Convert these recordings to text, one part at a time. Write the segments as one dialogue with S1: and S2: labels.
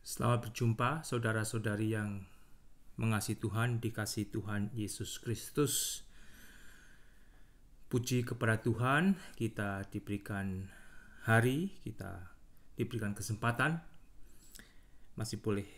S1: Selamat berjumpa saudara-saudari yang mengasihi Tuhan, dikasihi Tuhan Yesus Kristus. Puji kepada Tuhan, kita diberikan hari, kita diberikan kesempatan, masih boleh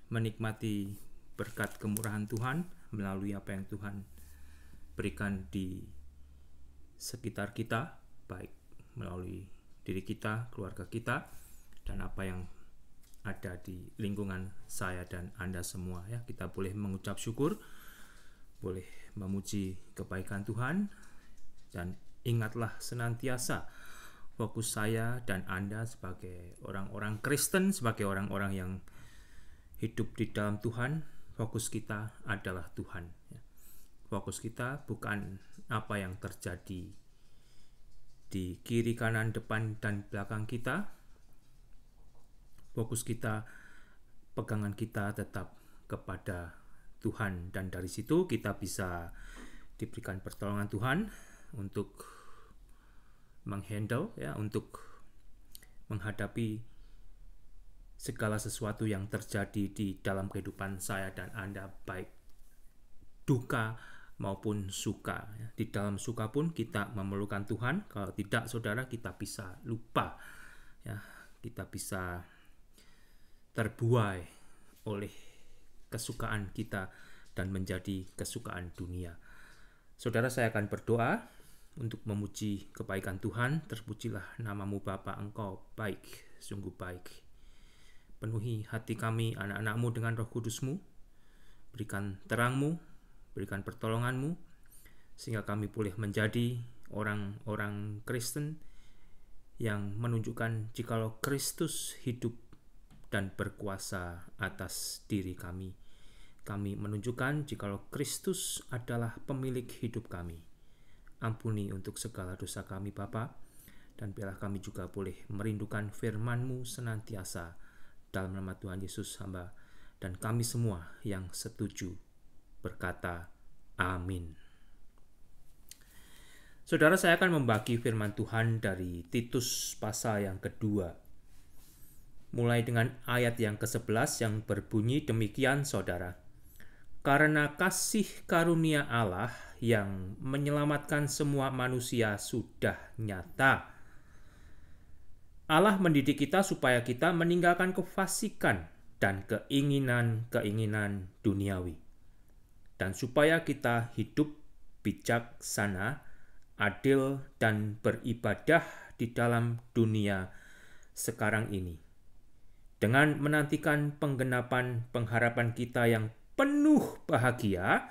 S1: menikmati berkat kemurahan Tuhan melalui apa yang Tuhan berikan di sekitar kita, baik melalui diri kita, keluarga kita, dan apa yang ada di lingkungan saya dan Anda semua ya. Kita boleh mengucap syukur, boleh memuji kebaikan Tuhan, dan ingatlah senantiasa fokus saya dan Anda sebagai orang-orang Kristen, sebagai orang-orang yang hidup di dalam Tuhan, fokus kita adalah Tuhan ya. Fokus kita bukan apa yang terjadi di kiri, kanan, depan, dan belakang kita. Fokus kita, pegangan kita tetap kepada Tuhan, dan dari situ kita bisa diberikan pertolongan Tuhan untuk menghandle ya, untuk menghadapi segala sesuatu yang terjadi di dalam kehidupan saya dan Anda, baik duka maupun suka ya. Di dalam suka pun kita memerlukan Tuhan. Kalau tidak, saudara, kita bisa lupa ya, kita bisa terbuai oleh kesukaan kita dan menjadi kesukaan dunia. Saudara, saya akan berdoa untuk memuji kebaikan Tuhan. Terpujilah namamu Bapa, Engkau baik, sungguh baik. Penuhi hati kami, anak-anakmu, dengan Roh Kudus-Mu. Berikan terang-Mu, berikan pertolongan-Mu, sehingga kami boleh menjadi orang-orang Kristen yang menunjukkan jikalau Kristus hidup dan berkuasa atas diri kami. Kami menunjukkan jikalau Kristus adalah pemilik hidup kami. Ampuni untuk segala dosa kami, Bapa, dan biarlah kami juga boleh merindukan firman-Mu senantiasa. Dalam nama Tuhan Yesus hamba dan kami semua yang setuju berkata amin. Saudara, saya akan membagi firman Tuhan dari Titus pasal yang kedua. Mulai dengan ayat yang ke-11 yang berbunyi demikian, saudara. Karena kasih karunia Allah yang menyelamatkan semua manusia sudah nyata. Allah mendidik kita supaya kita meninggalkan kefasikan dan keinginan-keinginan duniawi. Dan supaya kita hidup bijaksana, adil, dan beribadah di dalam dunia sekarang ini. Dengan menantikan penggenapan pengharapan kita yang penuh bahagia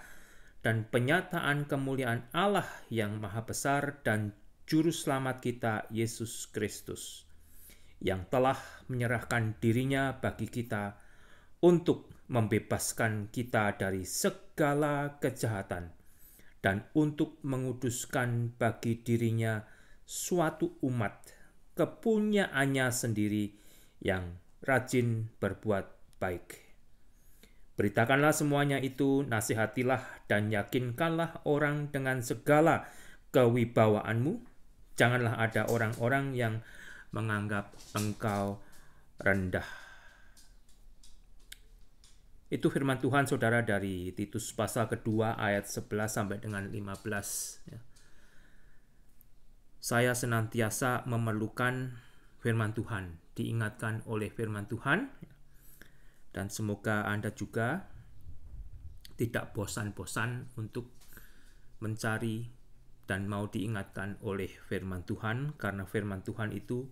S1: dan penyataan kemuliaan Allah yang maha besar dan juru selamat kita Yesus Kristus, yang telah menyerahkan dirinya bagi kita untuk membebaskan kita dari segala kejahatan dan untuk menguduskan bagi dirinya suatu umat kepunyaannya sendiri yang rajin berbuat baik. Beritakanlah semuanya itu, nasihatilah dan yakinkanlah orang dengan segala kewibawaanmu. Janganlah ada orang-orang yang menganggap engkau rendah. Itu firman Tuhan, saudara, dari Titus pasal kedua ayat 11 sampai dengan 15. Ya. Saya senantiasa memerlukan firman Tuhan, diingatkan oleh firman Tuhan, dan semoga Anda juga tidak bosan-bosan untuk mencari dan mau diingatkan oleh firman Tuhan, karena firman Tuhan itu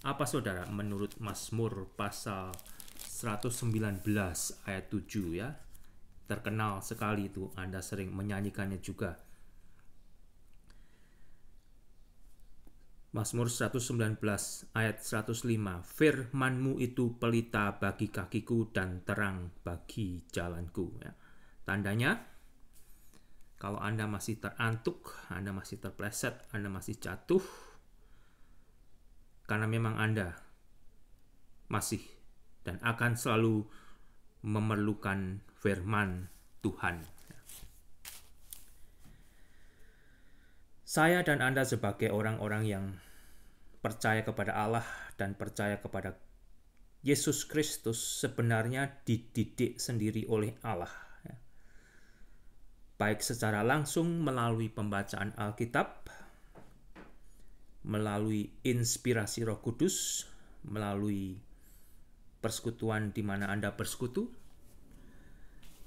S1: apa, saudara? Menurut Mazmur pasal 119 ayat 7 ya. Terkenal sekali itu, Anda sering menyanyikannya juga. Mazmur 119 ayat 105, firman-Mu itu pelita bagi kakiku dan terang bagi jalanku. Ya. Tandanya, kalau Anda masih terantuk, Anda masih terpleset, Anda masih jatuh, karena memang Anda masih dan akan selalu memerlukan firman Tuhan. Saya dan Anda sebagai orang-orang yang percaya kepada Allah dan percaya kepada Yesus Kristus sebenarnya dididik sendiri oleh Allah, ya. Baik secara langsung melalui pembacaan Alkitab, melalui inspirasi Roh Kudus, melalui persekutuan di mana Anda bersekutu,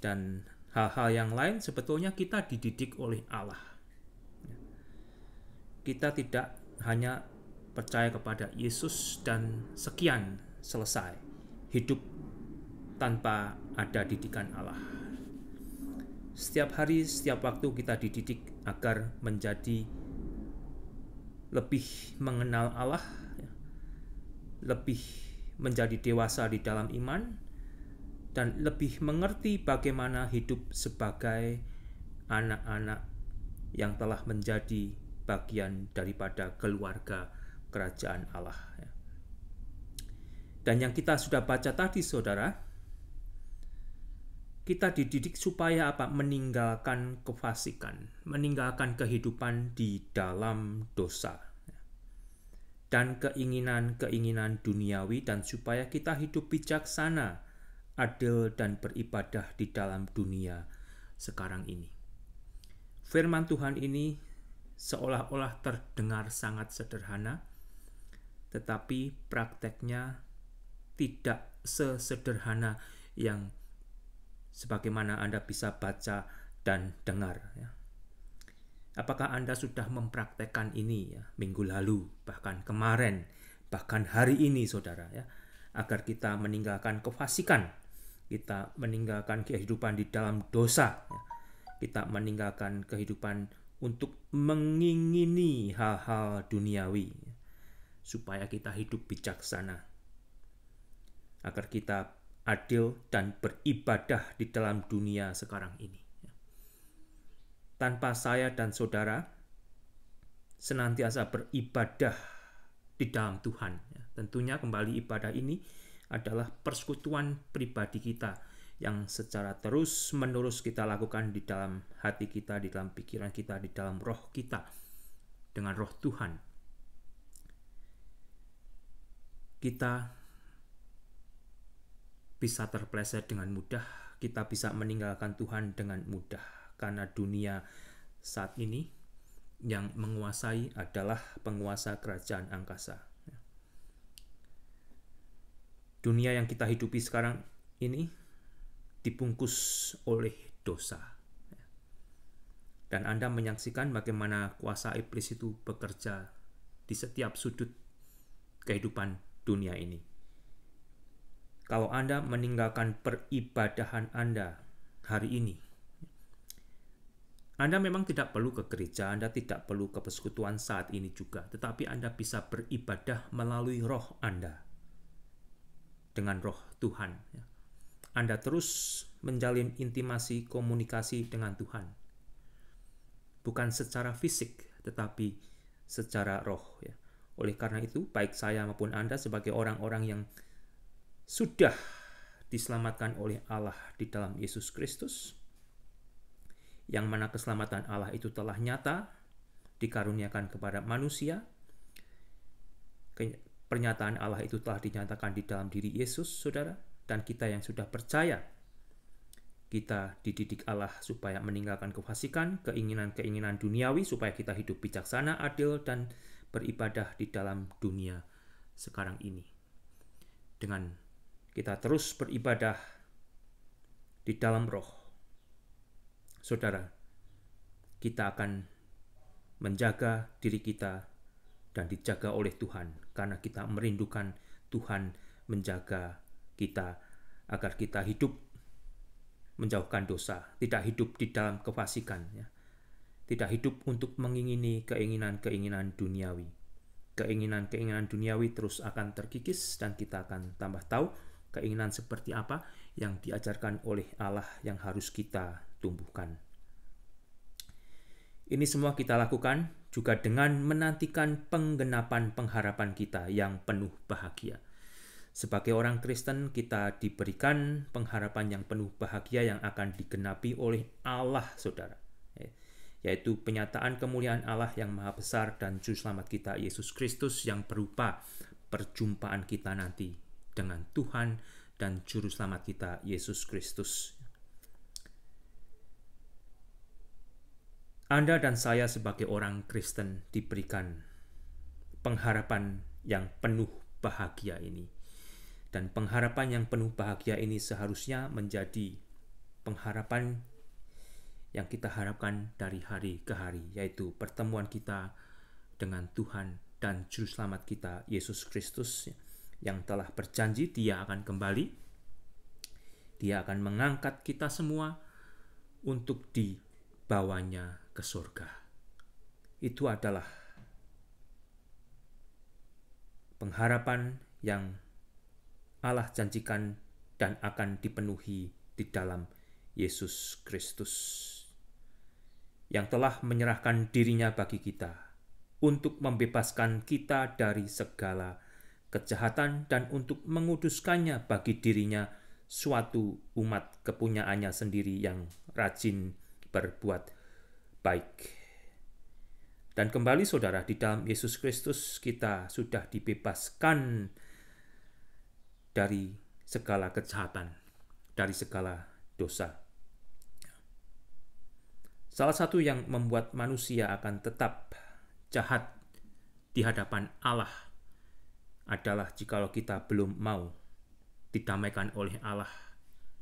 S1: dan hal-hal yang lain. Sebetulnya kita dididik oleh Allah. Kita tidak hanya percaya kepada Yesus dan sekian, selesai. Hidup tanpa ada didikan Allah. Setiap hari, setiap waktu kita dididik agar menjadi lebih mengenal Allah, lebih menjadi dewasa di dalam iman, dan lebih mengerti bagaimana hidup sebagai anak-anak yang telah menjadi bagian daripada keluarga kerajaan Allah. Dan yang kita sudah baca tadi, saudara, kita dididik supaya apa? Meninggalkan kefasikan, meninggalkan kehidupan di dalam dosa dan keinginan-keinginan duniawi, dan supaya kita hidup bijaksana, adil, dan beribadah di dalam dunia sekarang ini. Firman Tuhan ini seolah-olah terdengar sangat sederhana, tetapi prakteknya tidak sesederhana yang sebagaimana Anda bisa baca dan dengar. Apakah Anda sudah mempraktekkan ini minggu lalu, bahkan kemarin, bahkan hari ini, saudara, agar kita meninggalkan kefasikan, kita meninggalkan kehidupan di dalam dosa, kita meninggalkan kehidupan untuk mengingini hal-hal duniawi, supaya kita hidup bijaksana, agar kita adil dan beribadah di dalam dunia sekarang ini. Tanpa saya dan saudara senantiasa beribadah di dalam Tuhan, tentunya kembali ibadah ini adalah persekutuan pribadi kita yang secara terus-menerus kita lakukan di dalam hati kita, di dalam pikiran kita, di dalam roh kita, dengan roh Tuhan. Kita bisa terpeleset dengan mudah, kita bisa meninggalkan Tuhan dengan mudah, karena dunia saat ini yang menguasai adalah penguasa kerajaan angkasa. Dunia yang kita hidupi sekarang ini dibungkus oleh dosa. Dan Anda menyaksikan bagaimana kuasa iblis itu bekerja di setiap sudut kehidupan dunia ini. Kalau Anda meninggalkan peribadahan Anda hari ini, Anda memang tidak perlu ke gereja, Anda tidak perlu ke persekutuan saat ini juga, tetapi Anda bisa beribadah melalui roh Anda, dengan roh Tuhan. Anda terus menjalin intimasi, komunikasi dengan Tuhan. Bukan secara fisik, tetapi secara roh. Oleh karena itu, baik saya maupun Anda sebagai orang-orang yang sudah diselamatkan oleh Allah di dalam Yesus Kristus, yang mana keselamatan Allah itu telah nyata, dikaruniakan kepada manusia. Pernyataan Allah itu telah dinyatakan di dalam diri Yesus, saudara, dan kita yang sudah percaya, kita dididik Allah supaya meninggalkan kefasikan, keinginan-keinginan duniawi, supaya kita hidup bijaksana, adil, dan beribadah di dalam dunia sekarang ini. Dengan kita terus beribadah di dalam roh, saudara, kita akan menjaga diri kita dan dijaga oleh Tuhan, karena kita merindukan Tuhan menjaga kita agar kita hidup menjauhkan dosa, tidak hidup di dalam kefasikan, tidak hidup untuk mengingini keinginan-keinginan duniawi. Keinginan-keinginan duniawi terus akan terkikis, dan kita akan tambah tahu keinginan seperti apa yang diajarkan oleh Allah yang harus kita tumbuhkan. Ini semua kita lakukan juga dengan menantikan penggenapan pengharapan kita yang penuh bahagia. Sebagai orang Kristen, kita diberikan pengharapan yang penuh bahagia yang akan digenapi oleh Allah, saudara. Yaitu penyataan kemuliaan Allah yang maha besar dan juru selamat kita, Yesus Kristus, yang berupa perjumpaan kita nanti dengan Tuhan dan Juru Selamat kita, Yesus Kristus. Anda dan saya sebagai orang Kristen diberikan pengharapan yang penuh bahagia ini. Dan pengharapan yang penuh bahagia ini seharusnya menjadi pengharapan yang kita harapkan dari hari ke hari, yaitu pertemuan kita dengan Tuhan dan Juru Selamat kita, Yesus Kristus, yang telah berjanji Dia akan kembali. Dia akan mengangkat kita semua untuk dibawanya ke surga. Itu adalah pengharapan yang Allah janjikan dan akan dipenuhi di dalam Yesus Kristus, yang telah menyerahkan dirinya bagi kita untuk membebaskan kita dari segala kejahatan dan untuk menguduskannya bagi dirinya suatu umat kepunyaannya sendiri yang rajin berbuat baik. Dan kembali saudara, di dalam Yesus Kristus kita sudah dibebaskan dari segala kejahatan, dari segala dosa. Salah satu yang membuat manusia akan tetap jahat di hadapan Allah adalah jikalau kita belum mau didamaikan oleh Allah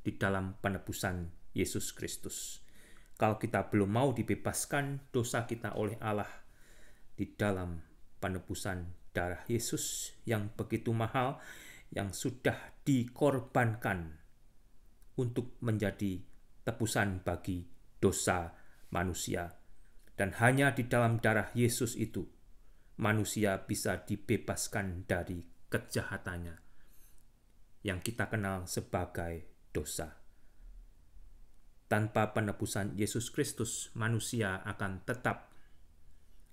S1: di dalam penebusan Yesus Kristus. Kalau kita belum mau dibebaskan dosa kita oleh Allah di dalam penebusan darah Yesus yang begitu mahal, yang sudah dikorbankan untuk menjadi tebusan bagi dosa manusia. Dan hanya di dalam darah Yesus itu manusia bisa dibebaskan dari kejahatannya yang kita kenal sebagai dosa. Tanpa penebusan Yesus Kristus, manusia akan tetap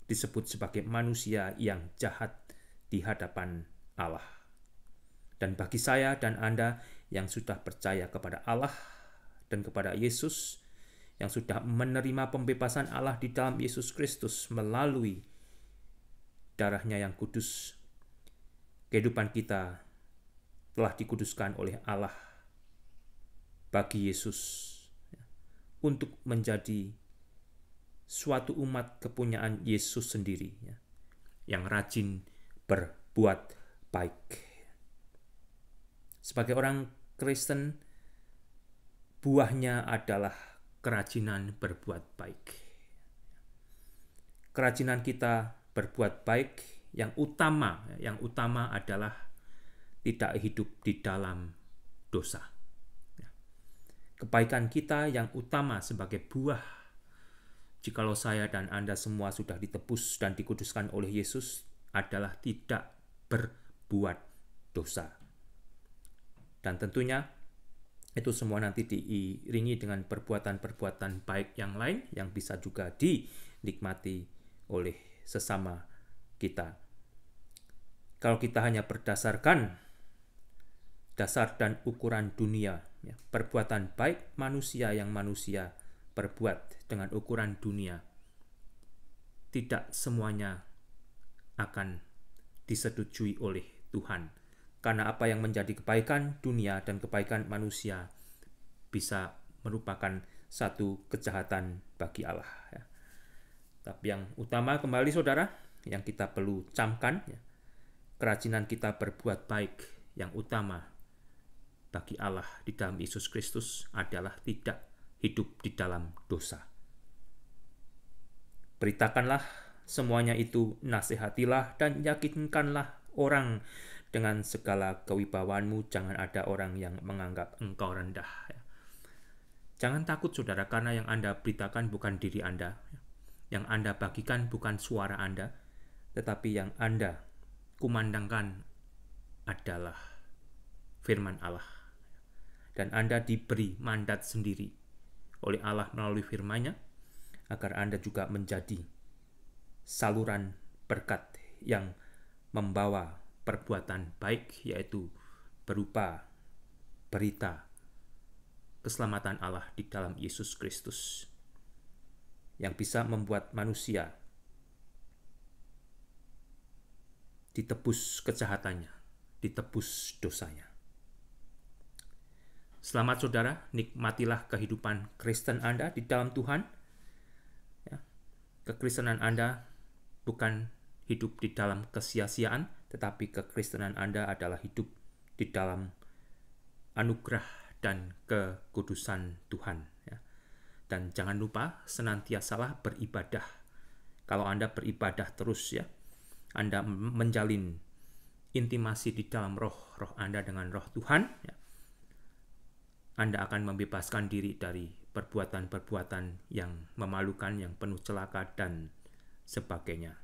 S1: disebut sebagai manusia yang jahat di hadapan Allah. Dan bagi saya dan Anda yang sudah percaya kepada Allah dan kepada Yesus, yang sudah menerima pembebasan Allah di dalam Yesus Kristus melalui darahnya yang kudus, kehidupan kita telah dikuduskan oleh Allah bagi Yesus untuk menjadi suatu umat kepunyaan Yesus sendiri, yang rajin berbuat baik. Sebagai orang Kristen, buahnya adalah kerajinan berbuat baik. Kerajinan kita berbuat baik yang utama adalah tidak hidup di dalam dosa. Kebaikan kita yang utama sebagai buah, jikalau saya dan Anda semua sudah ditebus dan dikuduskan oleh Yesus, adalah tidak berbuat dosa. Dan tentunya itu semua nanti diiringi dengan perbuatan-perbuatan baik yang lain yang bisa juga dinikmati oleh sesama kita. Kalau kita hanya berdasarkan dasar dan ukuran dunia, perbuatan baik manusia yang manusia perbuat dengan ukuran dunia, tidak semuanya akan disetujui oleh Tuhan. Karena apa yang menjadi kebaikan dunia dan kebaikan manusia bisa merupakan satu kejahatan bagi Allah. Tapi yang utama kembali saudara, yang kita perlu camkan, kerajinan kita berbuat baik yang utama bagi Allah di dalam Yesus Kristus adalah tidak hidup di dalam dosa. Beritakanlah semuanya itu, nasihatilah dan yakinkanlah orang dengan segala kewibawaanmu. Jangan ada orang yang menganggap engkau rendah. Jangan takut saudara, karena yang Anda beritakan bukan diri Anda. Yang Anda bagikan bukan suara Anda, tetapi yang Anda kumandangkan adalah firman Allah. Dan Anda diberi mandat sendiri oleh Allah melalui firman-Nya, agar Anda juga menjadi saluran berkat yang membawa perbuatan baik, yaitu berupa berita keselamatan Allah di dalam Yesus Kristus, yang bisa membuat manusia ditebus kejahatannya, ditebus dosanya. Selamat saudara, nikmatilah kehidupan Kristen Anda di dalam Tuhan. Ya. Kekristenan Anda bukan hidup di dalam kesia-siaan, tetapi kekristenan Anda adalah hidup di dalam anugerah dan kekudusan Tuhan. Ya. Dan jangan lupa senantiasalah beribadah. Kalau Anda beribadah terus, ya, Anda menjalin intimasi di dalam roh Anda dengan roh Tuhan, ya, Anda akan membebaskan diri dari perbuatan-perbuatan yang memalukan, yang penuh celaka, dan sebagainya.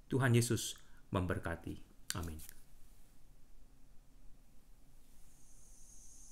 S1: Tuhan Yesus memberkati. Amin.